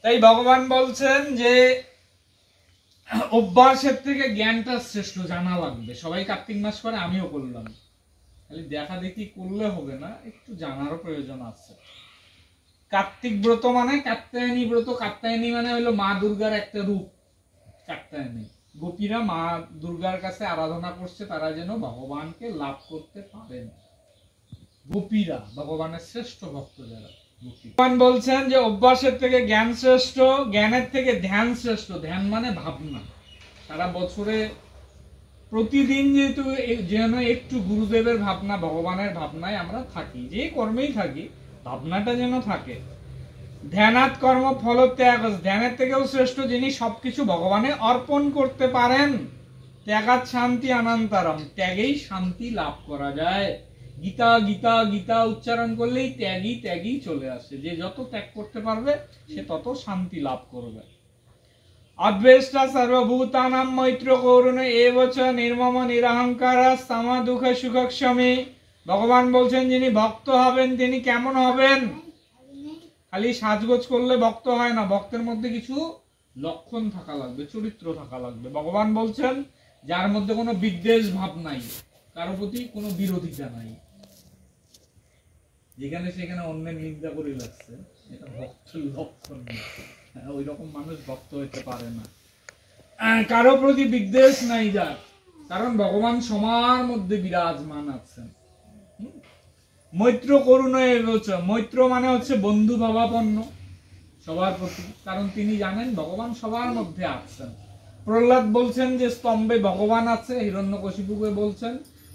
তাই ভগবান বলছেন যে অভ্যাসের থেকে জ্ঞানটা শ্রেষ্ঠ, জানা লাগবে। সবাই কার্তিক মাস করে, আমিও করলাম, খালি দেখা দেখি করলে হবে না, একটু জানারও প্রয়োজন আছে। কার্তিক ব্রত মানে কাত্যায়নী ব্রত। কাত্যায়নী মানে হলো মা দুর্গার একটা রূপ। কাত্যায়নী গোপীরা মা দুর্গার কাছে আরাধনা করছে, তারা যেন ভগবানকে লাভ করতে পারেন। গোপীরা ভগবানের শ্রেষ্ঠ ভক্ত যারা। ভগবান বলছেন যে অভ্যাসের থেকে জ্ঞান শ্রেষ্ঠ, জ্ঞানের থেকে ধ্যান শ্রেষ্ঠ। ধ্যান মানে ভাবনা। সারা বছরে প্রতিদিন যেহেতু যেন একটু গুরুদেবের ভাবনা, ভগবানের ভাবনায় আমরা থাকি, যে কর্মেই থাকি ভাবনাটা যেন থাকে। ধ্যানাৎ কর্ম ফল ত্যাগ। ধ্যানের থেকেও শ্রেষ্ঠ যিনি সবকিছু ভগবানে অর্পণ করতে পারেন। ত্যাগাৎ শান্তি অনন্তরম। ত্যাগেই শান্তি লাভ করা যায়। গীতা গীতা গীতা উচ্চারণ করলেই ত্যাগই ত্যাগই চলে আসে। যে যত ত্যাগ করতে পারবে সে তত শান্তি লাভ করবে। অদ্বেষ্টা সর্বভূতানাং মৈত্র করুণ এবচ নির্মম নিরহংকার সমা দুঃখ সুখক্ষমী। ভগবান বলছেন যিনি ভক্ত হবেন তিনি কেমন হবেন? খালি সাজগোজ করলে ভক্ত হয় না, ভক্তের মধ্যে কিছু লক্ষণ থাকা লাগবে, চরিত্র থাকা লাগবে। ভগবান বলছেন যার মধ্যে কোনো বিদ্বেষ ভাব নাই, কারো প্রতি কোনো বিরোধিতা নাই, যেখানে সেখানে অন্যের নিন্দা করে লাগছে, এটা ভক্তের লক্ষণ না। ওই রকম মানুষ ভক্ত হইতে পারে না। কারো প্রতি বিদ্বেষ নাই যার, কারণ ভগবান সবার মধ্যে বিরাজমান আছেন। মৈত্র করুণ এবচ। মৈত্র মানে হচ্ছে বন্ধু ভাবাপন্ন সবার প্রতি, কারণ তিনি জানেন ভগবান সবার মধ্যে আছেন। প্রহ্লাদ বলছেন যে স্তম্ভে ভগবান আছে, হিরণ্যকশিপুকে বলছেন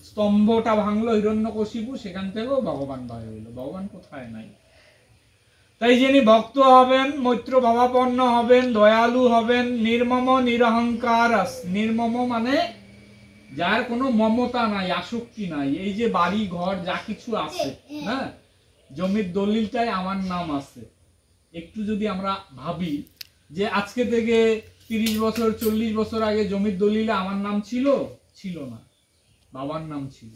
স্তম্ভটা ভাঙলো হিরণ্যকশিপু, সেখান থেকেও ভগবান ভয় হইল, ভগবান কোথায় নাই। তাই যিনি ভক্ত হবেন, মৈত্র ভাবাপন্ন হবেন, দয়ালু হবেন, নির্মম নিরহংকার। নির্মম মানে যার কোনো মমতা নাই, আসক্তি নাই। এই যে বাড়ি ঘর যা কিছু আছে না, জমির দলিলটায় আমার নাম আছে। একটু যদি আমরা ভাবি যে আজকে থেকে 30 বছর 40 বছর আগে জমির দলিলে আমার নাম ছিল? ছিল না, বাবার নাম ছিল।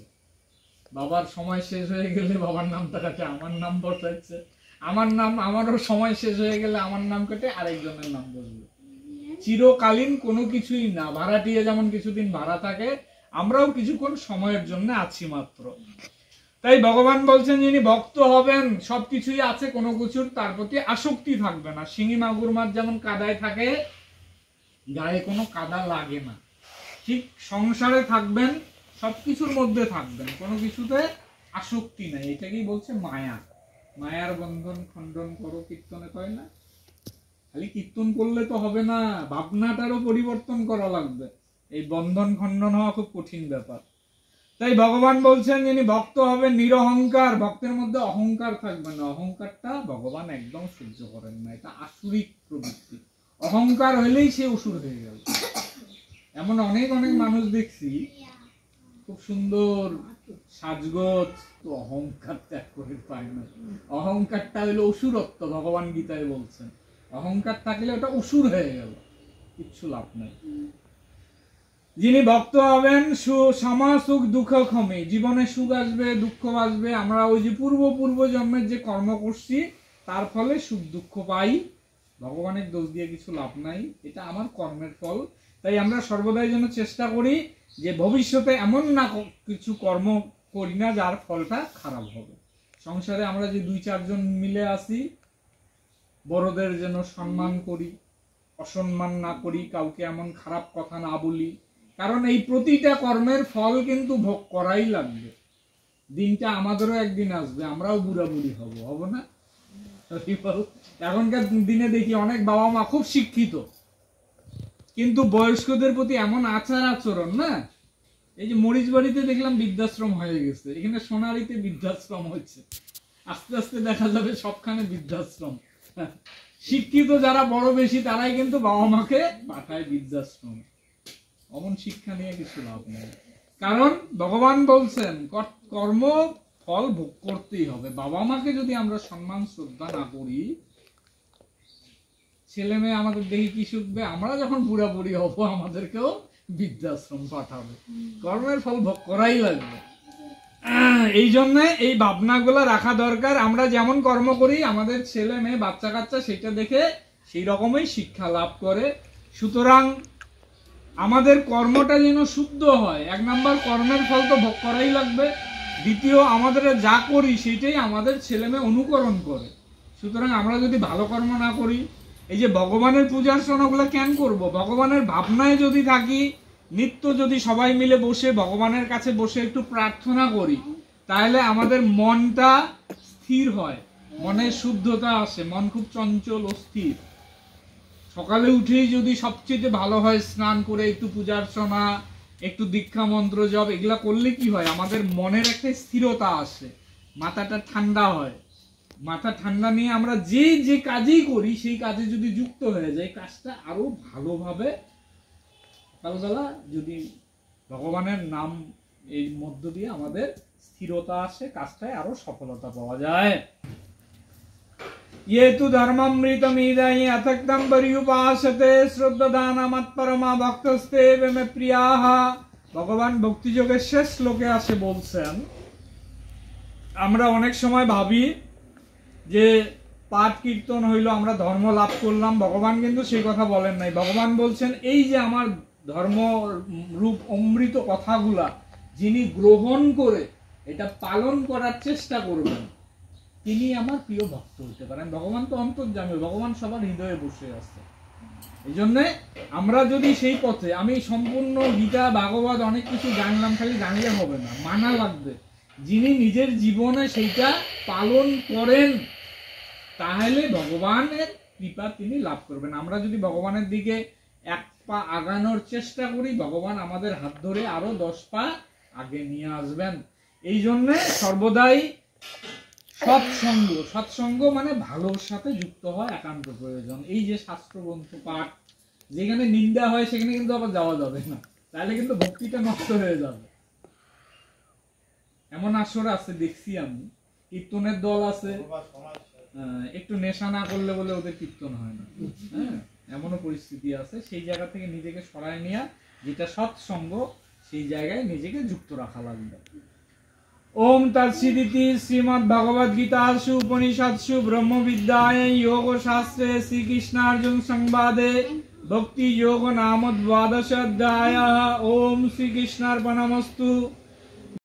বাবার সময় শেষ হয়ে গেলে বাবার নামটা কাটে আমার নাম বসাচ্ছে, আমার নাম, আমারও সময় শেষ হয়ে গেলে আমার নাম কেটে আরেকজনের নাম বসবে। চিরকালীন কোনো কিছুই না। ভাড়াটিয়া যেমন কিছুদিন ভাড়া থাকে, আমরাও কিছুক্ষণ সময়ের জন্য আছি মাত্র। তাই ভগবান বলছেন যিনি ভক্ত হবেন সবকিছুই আছে, কোনো কিছুর তার প্রতি আসক্তি থাকবে না। শিঙি মাগুর মাছ যেমন কাদায় থাকে, গায়ে কোনো কাদা লাগে না, ঠিক সংসারে থাকবেন, সবকিছুর মধ্যে থাকবেন, কোনো কিছুতে আসক্তি নাই। এটাকেই বলছে মায়া। মায়ার বন্ধন খণ্ডন করো, কীর্তনে কয় না? খালি কীর্তন করলে তো হবে না, ভাবনাটারও পরিবর্তন করা লাগবে। এই বন্ধন খণ্ডন হওয়া খুব কঠিন ব্যাপার। তাই ভগবান বলছেন যিনি ভক্ত হবেন নিরহংকার। ভক্তের মধ্যে অহংকার থাকবে না। অহংকারটা ভগবান একদম সহ্য করেন না, এটা আসুরিক প্রবৃত্তি। অহংকার হইলেই সে অসুর হয়ে গেল। এমন অনেক অনেক মানুষ দেখছি খুব সুন্দর সাজগোজ, তো অহংকার ত্যাগ করে পায় না। অহংকারটা হইলো অসুরত্ব। ভগবান গীতায় বলছেন অহংকার থাকলে ওটা অসুর হয়ে গেল, কিচ্ছু লাভ নাই। যিনি ভক্ত হবেন সমা সুখ দুঃখ ক্ষমে। জীবনে সুখ আসবে, দুঃখ আসবে। আমরা ওই যে পূর্ব জন্মের যে কর্ম করছি তার ফলে সুখ দুঃখ পাই। ভগবানের দোষ দিয়ে কিছু লাভ নাই, এটা আমার কর্মের ফল। তাই আমরা সর্বদাই যেন চেষ্টা করি যে ভবিষ্যতে এমন না কিছু কর্ম করি না যার ফলটা খারাপ হবে। সংসারে আমরা যে 2-4 জন মিলে আসি, বড়দের যেন সম্মান করি, অসম্মান না করি, কাউকে এমন খারাপ কথা না বলি। কারণ এই প্রতিটা কর্মের ফল কিন্তু ভোগ করাই লাগবে। দিনটা আমাদেরও একদিন আসবে, আমরাও বুড়া বুড়ি হব না? এখনকার দিনে দেখি অনেক বাবা মা খুব শিক্ষিত, কিন্তু বয়স্কদের প্রতি এমন আচার আচরণ না। এই যে মরিচবাড়িতে দেখলাম বৃদ্ধাশ্রম হয়ে গেছে, এখানে সোনারীতে বৃদ্ধাশ্রম হচ্ছে, আস্তে আস্তে দেখা যাবে সবখানে বৃদ্ধাশ্রম। শিক্ষিত যারা বড় বেশি তারাই কিন্তু বাবা মাকে পাঠায় বৃদ্ধাশ্রম। অমন শিক্ষা নিয়ে কিছু লাভ নেই। কারণ ভগবান বলছেন কর্ম ফল ভোগ করতেই হবে। বাবা মাকে যদি আমরা সম্মান শ্রদ্ধা না করি, ছেলে মেয়ে আমাদের দেখে কি শিখবে? আমরা যখন বুড়া বুড়ি হবো আমাদেরকেও বৃদ্ধাশ্রম পাঠাবে। কর্মের ফল ভোগ করাই লাগবে। এই জন্য এই ভাবনাগুলো রাখা দরকার। আমরা যেমন কর্ম করি আমাদের ছেলে মেয়ে বাচ্চা কাচ্চা সেটা দেখে সেই রকমই শিক্ষা লাভ করে। সুতরাং আমাদের কর্মটা যেন শুদ্ধ হয়। 1 নাম্বার, কর্মের ফল তো ভোগ করাই লাগবে। দ্বিতীয়, আমাদের যা করি সেটাই আমাদের ছেলে মেয়ে অনুকরণ করে। সুতরাং আমরা যদি ভালো কর্ম না করি, এই যে ভগবানের পূজার্চনাগুলো কেন করব? ভগবানের ভাবনায় যদি থাকি, নিত্য যদি সবাই মিলে বসে ভগবানের কাছে বসে একটু প্রার্থনা করি, তাহলে আমাদের মনটা স্থির হয়, মনে শুদ্ধতা আসে। মন খুব চঞ্চল অস্থির। সকালে উঠেই যদি সবচেয়ে ভালো হয় স্নান করে একটু পূজার্চনা, একটু দীক্ষা মন্ত্র জপ, এগুলা করলে কি হয়, আমাদের মনের একটা স্থিরতা আসে, মাথাটা ঠান্ডা হয়। মাথা ঠান্ডা নিয়ে আমরা যে যে কাজই করি সেই কাজে যদি যুক্ত হয়ে যায়, কাজটা আরো ভালোভাবে, সকালবেলা যদি ভগবানের নাম এর মধ্য দিয়ে আমাদের স্থিরতা আসে, কাজটায় আরো সফলতা পাওয়া যায়। ये तु धर्ममृतमिदं अथक्तं पर्युपासते श्रद्धानामत्परमा भक्तस्ते मे प्रियाः। ভগবান ভক্তি যোগের শেষ শ্লোকে আসে বলছেন, আমরা অনেক সময় ভাবি যে পাঠ কীর্তন হইল আমরা ধর্ম লাভ করলাম। ভগবান কিন্তু সেই কথা বলেন নাই। ভগবান বলছেন এই যে আমার ধর্ম রূপ অমৃত কথাগুলা যিনি গ্রহণ করে এটা পালন করার চেষ্টা করবেন, তিনি আমার প্রিয় ভক্ত হতে পারেন। ভগবান তো অন্তর্যামী, ভগবান সবার হৃদয়ে বসে আছে। এই জন্য আমরা যদি সেই পথে, আমি সম্পূর্ণ গীতা ভাগবত অনেক কিছু জানলাম, খালি জানলে হবে না, মানা লাগবে। যিনি নিজের জীবনে সেইটা পালন করেন তাহলে ভগবানের কৃপা তিনি লাভ করবেন। আমরা যদি ভগবানের দিকে 1 পা আগানোর চেষ্টা করি, ভগবান আমাদের হাত ধরে আরো 10 পা আগে নিয়ে আসবেন। এই জন্য সর্বদাই সৎসঙ্গ, সৎসঙ্গ মানে ভালোর সাথে যুক্ত হয় একান্ত প্রয়োজন। এই যে শাস্ত্র গ্রন্থ পাঠ, যেখানে নিন্দা হয় সেখানে কিন্তু আবার যাওয়া যাবে না, তাহলে কিন্তু ভক্তিটা নষ্ট হয়ে যাবে। এমন আসর আছে, দেখছি আমি, কীর্তনের দল আছে, একটু নেশা না করলে বলে ওদের কীর্তন হয় না। হ্যাঁ, এমনও পরিস্থিতি আছে। সেই জায়গা থেকে নিজেকে সরায় নেওয়া, যেটা সৎসঙ্গ, সেই জায়গায় নিজেকে যুক্ত রাখা লাগবে। ओम तत्सदिति श्रीमद् भगवद गीतासु उपनिषत्सु ब्रह्मविद्यायां योग शास्त्रे श्री कृष्णार्जुन संवादे भक्ति योग नाम 12 अध्यायः। ओम श्री कृष्णार्पणमस्तु।